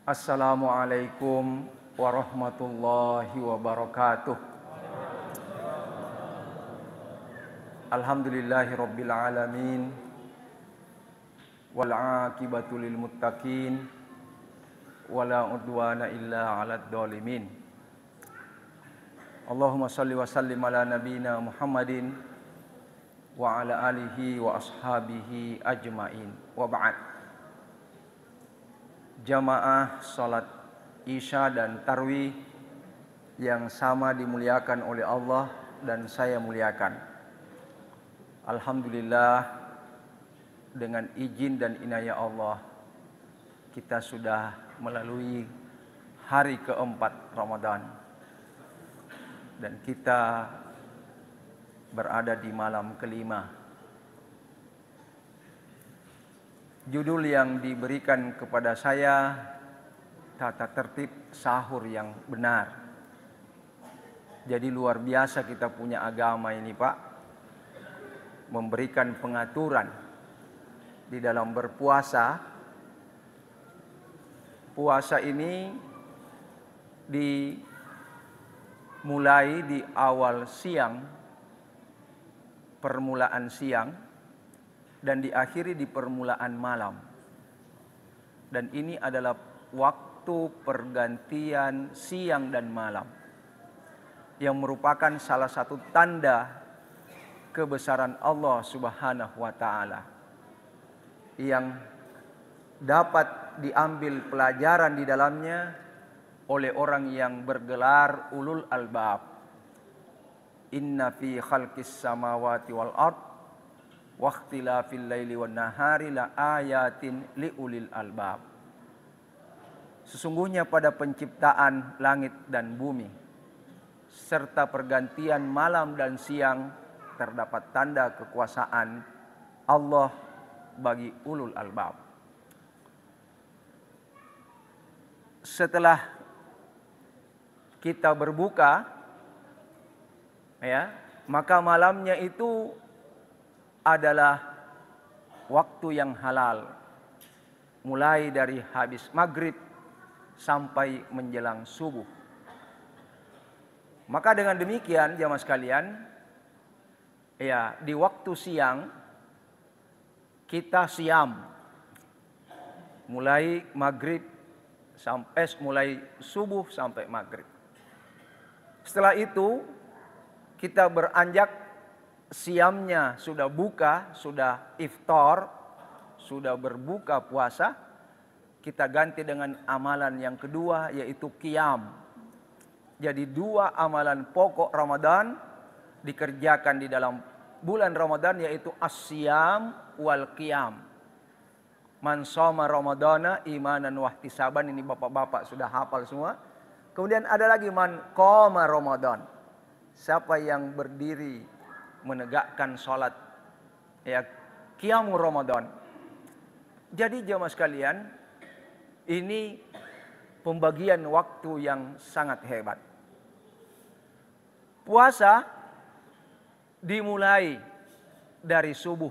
Assalamualaikum warahmatullahi wabarakatuh. Alhamdulillahi rabbil alamin. Wal aqibatu lil muttaqin. Wala udwana illa 'alad dhalimin. Allahumma shalli wa sallim ala nabiyyina Muhammadin wa ala alihi wa ashabihi ajmain. Wa ba'd. Jamaah salat Isya dan Tarwih yang sama dimuliakan oleh Allah dan saya muliakan. Alhamdulillah, dengan izin dan inayah Allah kita sudah melalui hari keempat Ramadan dan kita berada di malam kelima. Judul yang diberikan kepada saya, tata tertib sahur yang benar. Jadi luar biasa kita punya agama ini, Pak, memberikan pengaturan di dalam berpuasa. Puasa ini dimulai di awal siang, permulaan siang, dan diakhiri di permulaan malam. Dan ini adalah waktu pergantian siang dan malam, yang merupakan salah satu tanda kebesaran Allah Subhanahu wa Ta'ala, yang dapat diambil pelajaran di dalamnya oleh orang yang bergelar ulul albab. Inna fi khalqis samawati wal ard wa ikhtilafil laili wan nahari la ayatin liulil albab. Sesungguhnya pada penciptaan langit dan bumi serta pergantian malam dan siang terdapat tanda kekuasaan Allah bagi ulul albab. Setelah kita berbuka, maka malamnya itu adalah waktu yang halal, mulai dari habis maghrib sampai menjelang subuh. Maka dengan demikian jamaah sekalian, di waktu siang kita siam, mulai maghrib sampai mulai subuh sampai maghrib. Setelah itu kita beranjak siamnya, sudah buka, sudah iftar, sudah berbuka puasa, kita ganti dengan amalan yang kedua, yaitu qiyam. Jadi dua amalan pokok Ramadan dikerjakan di dalam bulan Ramadan, yaitu as-siyam wal qiyam. Man shoma ramadana imanan wahtisaban, ini bapak-bapak sudah hafal semua. Kemudian ada lagi man qoma Ramadan, siapa yang berdiri menegakkan sholat, qiyamul Ramadan. Jadi jamaah sekalian, ini pembagian waktu yang sangat hebat. Puasa dimulai dari subuh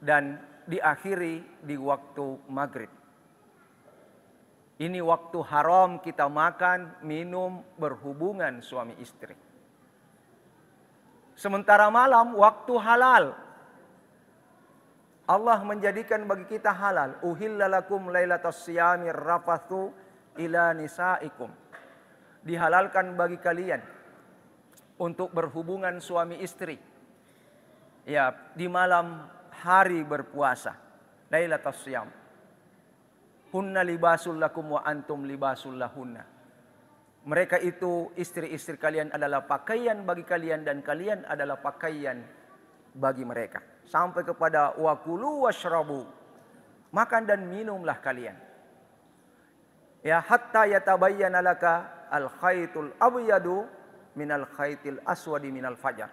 dan diakhiri di waktu maghrib. Ini waktu haram kita makan, minum, berhubungan suami istri. Sementara malam waktu halal. Allah menjadikan bagi kita halal. Uhilla lakum lailatas siyamir rafathu ila nisaikum. Dihalalkan bagi kalian untuk berhubungan suami istri, di malam hari berpuasa. Lailatas siyam. Hunna libasul lakum wa antum libasul lahunna. Mereka itu, istri-istri kalian adalah pakaian bagi kalian dan kalian adalah pakaian bagi mereka. Sampai kepada wakulu washrabu, makan dan minumlah kalian. Hatta yatabayyana laka al-khaitul abyadu minal khaitil aswadi minal fajar.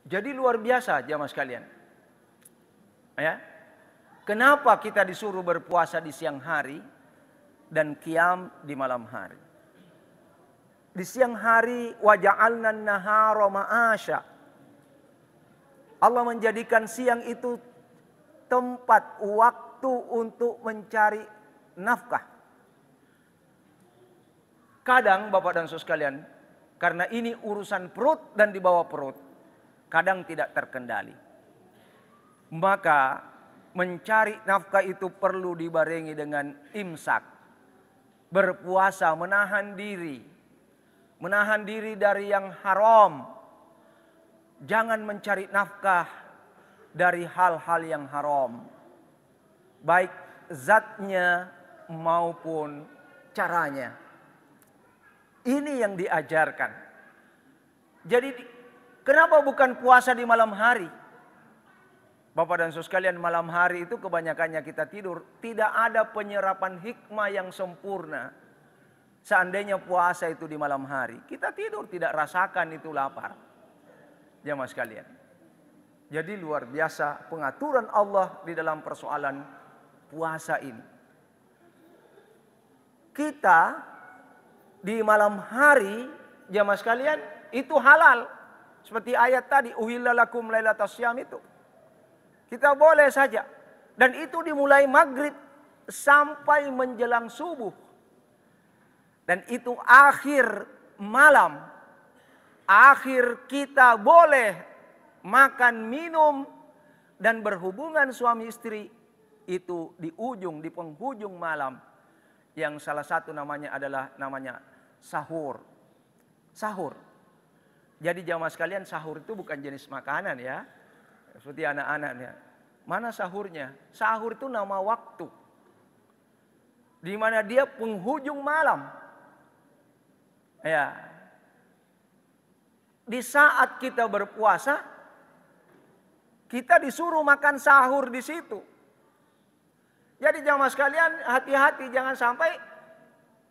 Jadi luar biasa jamaah sekalian. Kenapa kita disuruh berpuasa di siang hari dan qiyam di malam hari? Di siang hari waja'alna an-nahara ma'asya. Allah menjadikan siang itu tempat waktu untuk mencari nafkah. Kadang Bapak dan Saudara sekalian, karena ini urusan perut dan di bawah perut, kadang tidak terkendali. Maka mencari nafkah itu perlu dibarengi dengan imsak, berpuasa, menahan diri dari yang haram. Jangan mencari nafkah dari hal-hal yang haram, baik zatnya maupun caranya. Ini yang diajarkan. Jadi kenapa bukan puasa di malam hari? Bapak dan Saudara sekalian, malam hari itu kebanyakannya kita tidur. Tidak ada penyerapan hikmah yang sempurna. Seandainya puasa itu di malam hari, kita tidur tidak rasakan itu lapar. Jamaah sekalian. Jadi luar biasa pengaturan Allah di dalam persoalan puasa ini. Kita di malam hari, jamaah sekalian, itu halal. Seperti ayat tadi, uhilla lakum lailatas syam itu. Kita boleh saja. Dan itu dimulai maghrib sampai menjelang subuh. Dan itu akhir malam. Akhir kita boleh makan, minum, dan berhubungan suami istri. Itu di penghujung malam. Yang salah satu namanya adalah sahur. Sahur. Jadi jamaah sekalian, sahur itu bukan jenis makanan ya. Seperti anak-anaknya. Mana sahurnya? Sahur itu nama waktu. Di mana dia penghujung malam. Ya. Di saat kita berpuasa, kita disuruh makan sahur di situ. Jadi jamaah sekalian, hati-hati jangan sampai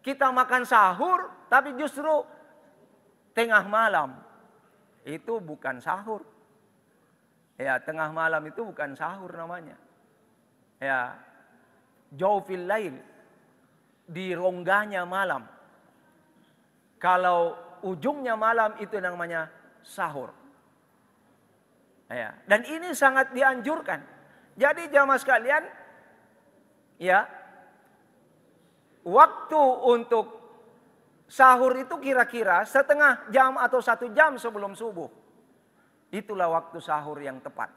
kita makan sahur, tapi justru tengah malam. Itu bukan sahur. Ya, tengah malam itu bukan sahur namanya. Ya, jawfil lail, di rongganya malam. Kalau ujungnya malam itu namanya sahur. Ya, dan ini sangat dianjurkan. Jadi jamaah sekalian, ya, waktu untuk sahur itu kira-kira setengah jam atau 1 jam sebelum subuh. Itulah waktu sahur yang tepat.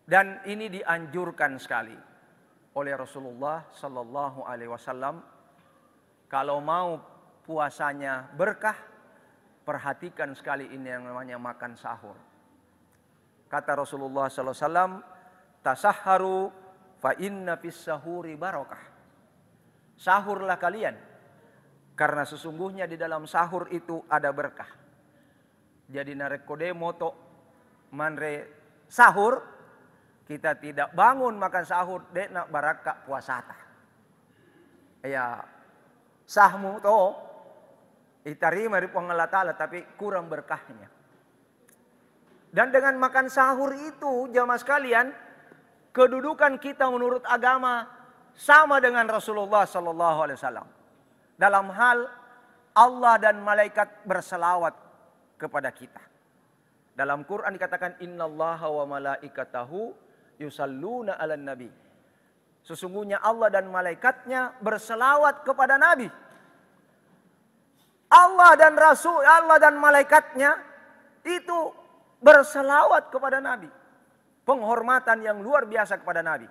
Dan ini dianjurkan sekali oleh Rasulullah Sallallahu Alaihi Wasallam. Kalau mau puasanya berkah, perhatikan sekali ini yang namanya makan sahur. Kata Rasulullah Sallallahu Alaihi Wasallam, tasahharu fa inna fis sahuri barakah. Sahurlah kalian, karena sesungguhnya di dalam sahur itu ada berkah. Jadi narekode moto manre sahur, kita tidak bangun makan sahur dekna baraka puasata. Ya sahmu to itarima dari Allah Ta'ala, tapi kurang berkahnya. Dan dengan makan sahur itu jamaah sekalian, kedudukan kita menurut agama sama dengan Rasulullah Sallallahu Alaihi Wasallam. Dalam hal Allah dan malaikat berselawat kepada kita. Dalam Quran dikatakan innallaha wa malaikatahu yusalluna 'alan nabi. Sesungguhnya Allah dan malaikatnya berselawat kepada Nabi. Allah dan malaikatnya itu berselawat kepada Nabi. Penghormatan yang luar biasa kepada Nabi.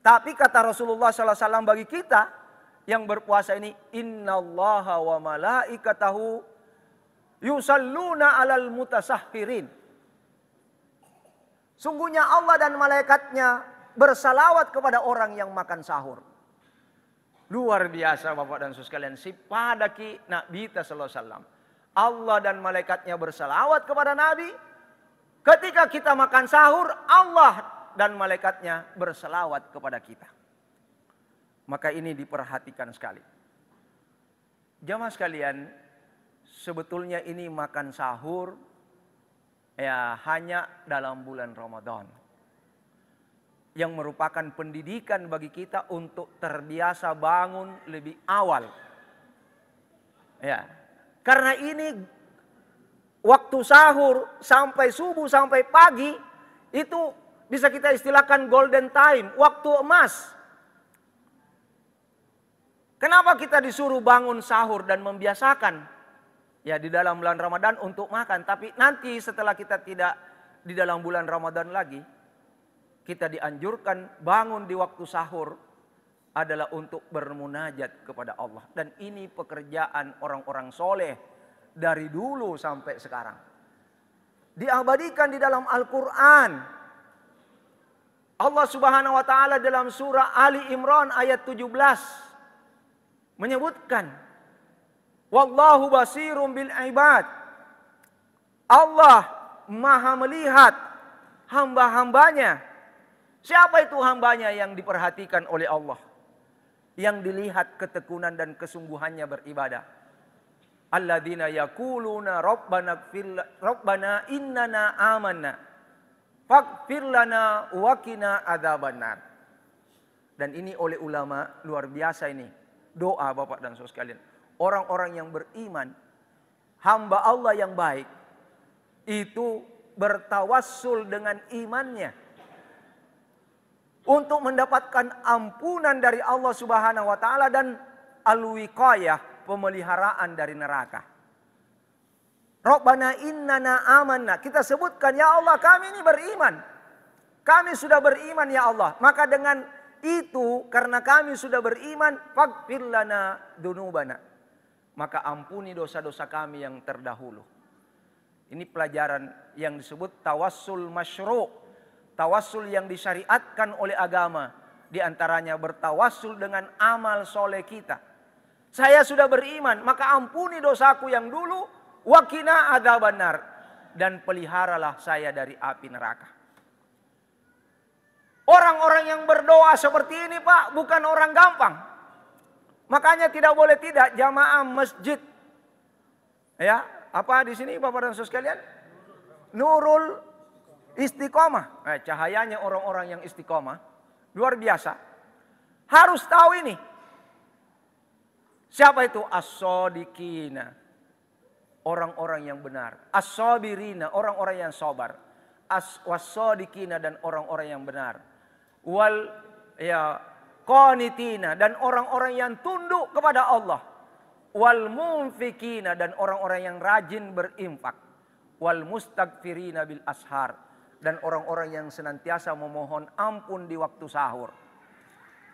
Tapi kata Rasulullah SAW bagi kita yang berpuasa ini, innallaha wa malaikatahu yusalluna 'alal mutasahhirin. Sungguhnya Allah dan malaikatnya bersalawat kepada orang yang makan sahur. Luar biasa Bapak dan Saudara sekalian, sipadaki Nabi sallallahu alaihi wasallam. Allah dan malaikatnya bersalawat kepada Nabi. Ketika kita makan sahur, Allah dan malaikatnya berselawat kepada kita. Maka ini diperhatikan sekali. Jamaah sekalian, sebetulnya ini makan sahur ya hanya dalam bulan Ramadan. Yang merupakan pendidikan bagi kita untuk terbiasa bangun lebih awal. Ya. Karena ini waktu sahur sampai subuh sampai pagi itu Bisa kita istilahkan golden time, waktu emas. Kenapa kita disuruh bangun sahur dan membiasakan ya di dalam bulan Ramadan untuk makan, tapi nanti setelah kita tidak di dalam bulan Ramadan lagi, kita dianjurkan bangun di waktu sahur adalah untuk bermunajat kepada Allah. Dan ini pekerjaan orang-orang soleh dari dulu sampai sekarang. Diabadikan di dalam Al-Quran. Allah Subhanahu wa taala dalam surah Ali Imran ayat 17 menyebutkan, wallahu basirum bil ibad. Allah Maha melihat hamba-hambanya. Siapa itu hambanya yang diperhatikan oleh Allah? Yang dilihat ketekunan dan kesungguhannya beribadah. Alladzina yaquluna rabbana innana amanna faghfir lana wa qina adzabannar. Dan ini oleh ulama luar biasa ini. Doa Bapak dan Saudara sekalian. Orang-orang yang beriman, hamba Allah yang baik, itu bertawassul dengan imannya untuk mendapatkan ampunan dari Allah Subhanahu wa taala dan al-wiqayah, pemeliharaan dari neraka. Rabbana innana amanna. Kita sebutkan, ya Allah kami ini beriman. Kami sudah beriman ya Allah. Maka dengan itu, karena kami sudah beriman, faghfir lana dzunubana. Maka ampuni dosa-dosa kami yang terdahulu. Ini pelajaran yang disebut tawassul masyru'. Tawassul yang disyariatkan oleh agama. Di antaranya bertawassul dengan amal soleh kita. Saya sudah beriman, maka ampuni dosaku yang dulu. Wa qina adzabannar, dan peliharalah saya dari api neraka. Orang-orang yang berdoa seperti ini Pak, bukan orang gampang. Makanya tidak boleh tidak jamaah masjid. Ya, apa di sini Bapak dan Saudara sekalian? Nurul Istiqomah. Cahayanya orang-orang yang istiqomah luar biasa. Harus tahu ini. Siapa itu? As-shodiqina. Orang-orang yang benar. As-sabirina, orang-orang yang sabar. Was-shodiqina, dan orang-orang yang benar. Wal qanitina, dan orang-orang yang tunduk kepada Allah. Wal munfikina, dan orang-orang yang rajin berinfak. Wal mustaghfirina bil ashar, dan orang-orang yang senantiasa memohon ampun di waktu sahur.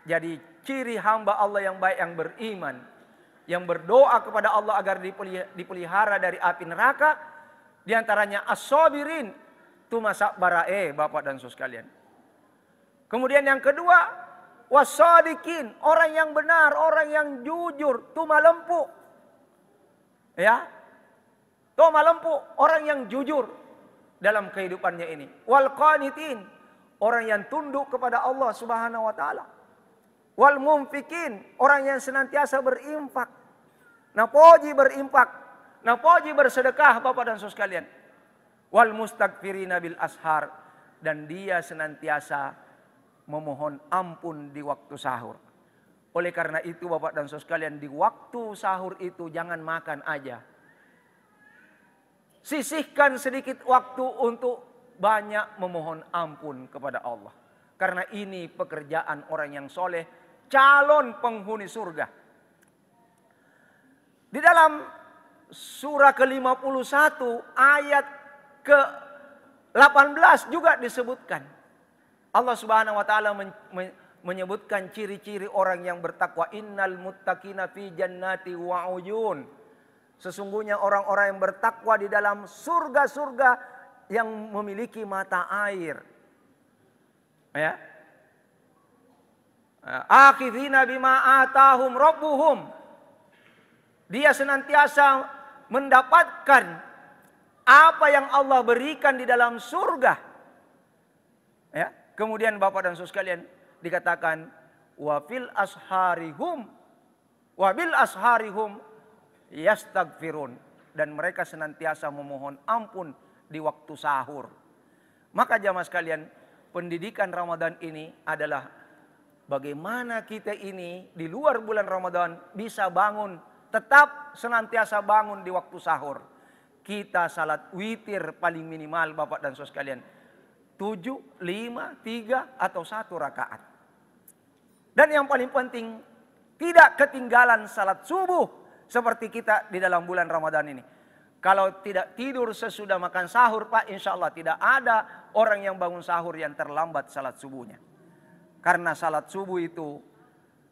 Jadi ciri hamba Allah yang baik, yang beriman, yang berdoa kepada Allah agar dipelihara dari api neraka, diantaranya as-sabirin, tumasak barae Bapak dan Saudara sekalian. Kemudian yang kedua, was-shadiqin, orang yang benar, orang yang jujur, tumalempu. Ya. Tumalempu, orang yang jujur dalam kehidupannya ini. Wal qanitin, orang yang tunduk kepada Allah Subhanahu wa taala. Wal munfikin, orang yang senantiasa berinfak. Napoji berinfak, napoji bersedekah Bapak dan Saudara sekalian. Wal mustaghfirina bil ashar, dan dia senantiasa memohon ampun di waktu sahur. Oleh karena itu Bapak dan Saudara sekalian, di waktu sahur itu jangan makan aja. Sisihkan sedikit waktu untuk banyak memohon ampun kepada Allah. Karena ini pekerjaan orang yang soleh, calon penghuni surga. Di dalam surah ke-51 ayat ke-18 juga disebutkan. Allah Subhanahu wa taala menyebutkan ciri-ciri orang yang bertakwa. Innal muttaqina fi jannati wa uyun. Sesungguhnya orang-orang yang bertakwa di dalam surga-surga yang memiliki mata air. Ya. Akhidhina bima atahum rabbuhum. Dia senantiasa mendapatkan apa yang Allah berikan di dalam surga. Ya. Kemudian Bapak dan Saudara sekalian dikatakan wa bil asharihum yastaghfirun, dan mereka senantiasa memohon ampun di waktu sahur. Maka jamaah sekalian, pendidikan Ramadan ini adalah bagaimana kita ini di luar bulan Ramadan bisa bangun, tetap senantiasa bangun di waktu sahur. Kita salat witir paling minimal Bapak dan Saudara sekalian 7, 5, 3, atau 1 rakaat. Dan yang paling penting, tidak ketinggalan salat subuh seperti kita di dalam bulan Ramadan ini. Kalau tidak tidur sesudah makan sahur, Pak, insya Allah tidak ada orang yang bangun sahur yang terlambat salat subuhnya. Karena salat subuh itu,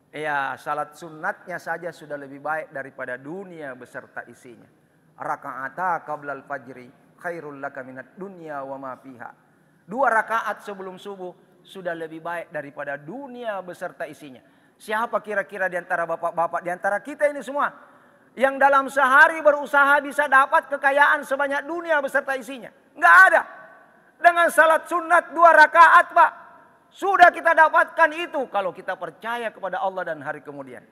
ya salat sunatnya saja sudah lebih baik daripada dunia beserta isinya. Raka'ata qablal fajri khairul laka minad dunya wa ma fiha. 2 rakaat sebelum subuh sudah lebih baik daripada dunia beserta isinya. Siapa kira-kira di antara bapak-bapak, di antara kita ini semua, yang dalam sehari berusaha bisa dapat kekayaan sebanyak dunia beserta isinya? Enggak ada. Dengan salat sunat 2 rakaat, Pak, sudah kita dapatkan itu kalau kita percaya kepada Allah dan hari kemudian.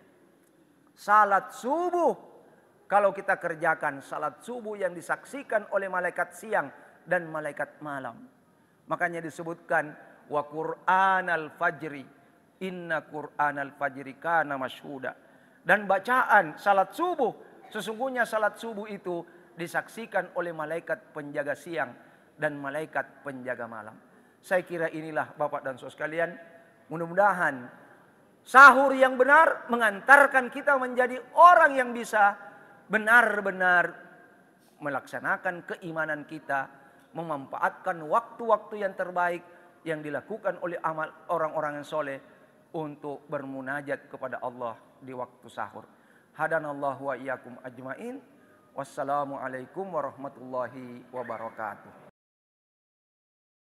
Salat subuh, kalau kita kerjakan salat subuh yang disaksikan oleh malaikat siang dan malaikat malam. Makanya disebutkan wa Qur'anal fajri, inna Qur'anal fajri kana masyhuda. Dan bacaan salat subuh, sesungguhnya salat subuh itu disaksikan oleh malaikat penjaga siang dan malaikat penjaga malam. Saya kira inilah Bapak dan Saudara sekalian, mudah-mudahan sahur yang benar mengantarkan kita menjadi orang yang bisa benar-benar melaksanakan keimanan kita, memanfaatkan waktu-waktu yang terbaik yang dilakukan oleh amal orang-orang yang soleh untuk bermunajat kepada Allah di waktu sahur. Hadanallahu wa iyyakum ajmain. Wassalamualaikum warahmatullahi wabarakatuh.